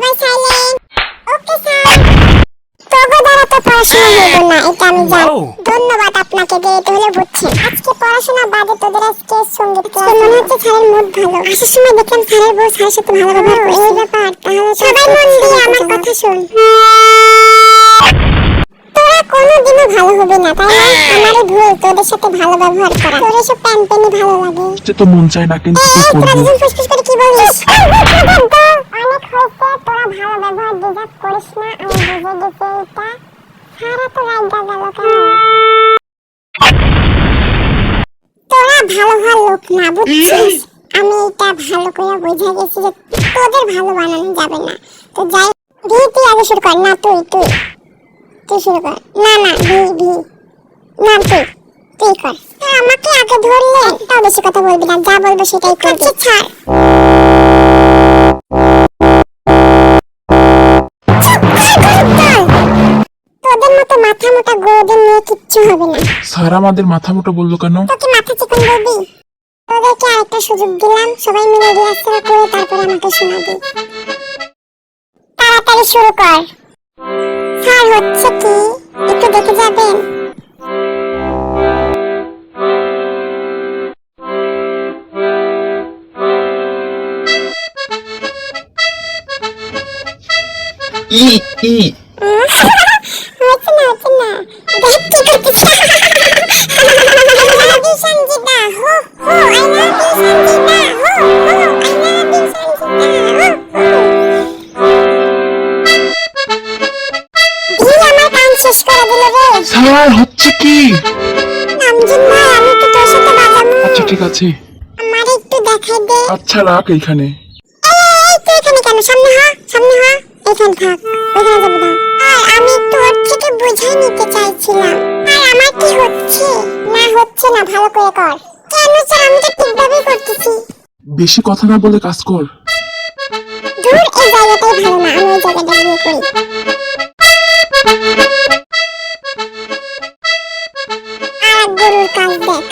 সবাই silent. Okay sir. তোগো দ্বারা তো পড়াশোনা হইব না, এটা আমি জানি। ধন্যবাদ আপনাকে, দেরিতে হলে বুঝছেন। আজকে পড়াশোনা বাদে তোদের আজকে সঙ্গীত ক্লাস। মনে হচ্ছে স্যারের মুড ভালো। আসার সময় দেখলাম স্যারের বউ স্যারের সাথে ভালো ব্যবহার করছে। এই ব্যাপার, তাহলে সবাই মন দিয়ে আমার কথা শোন। তোরা কোনোদিনও ভালো হবে না, তাই না? আমারই ভুল তোদের সাথে ভালো ব্যবহার করা। তোর এসব প্যানপ্যানি ভালো লাগে। সে তো মন চায় না, কিন্তু কি তোরা করব? দুজন ফুসফুস করে কি বলিস? অনেক হয়েছে, তোরা ভালো ব্যবহার ডিজার্ভ করিস না, আমি বুঝে গেছি এটা। সারা তো রাইগা গেল কেন? তোরা ভালো ভালো লোক না, বুঝছিস? আমি এটা ভালো করে বুঝে গেছি যে তোদের ভালো বানানো যাবে না। তো যাই, তুই আগে শুরু কর। না তুই শুরু কর। না না না তুই কর। আমাকে আগে ধরলে তাও বেশি কথা বলবি না, যা বলবো সেটাই করবি। ছাড়। তোদের মতো মাথা মোটা গরুদের নিয়ে কিচ্ছু হবে না। স্যার আমাদের মাথা মোটা বললো কেন? তোকে মাথা চিকন বলবি? তোদেরকে আরেকটা সুযোগ দিলাম, সবাই মিলে রিহার্সাল করে তারপর আমাকে শোনাবি। তাড়াতাড়ি শুরু কর। স্যার হচ্ছে কি একটু দেখে যাবেন? হচ্ছে না দেখ কি করতেছিস। I love you সঞ্জিতা, হো I love you সঞ্জিতা, হো I love you সঞ্জিতা, হো আমার কান শেষ করে দিল রে। স্যার হচ্ছে কি? নামজুন ভাই, আমি তো তোর সাথে বাজাবো। আচ্ছা ঠিক আছে। আমার একটু দেখাই দে। আচ্ছা রাখ এইখানে। এই তুই এখানে কেন? সামনে হ। এখানে থাক, ওখানে যাবি না। আর আমি তোর থেকে বুঝাই নিতে চাইছিলাম। আর আমার কি হচ্ছে না ভালো করে কর। কেন স্যার, আমি তো ঠিকভাবেই করতেছি। বেশি কথা না বলে কাজ কর। দূর, এই জায়গাটাই ভালো না, আমি ওই জায়গাটা গিয়ে করি। আর গরুর কাজ দেখ।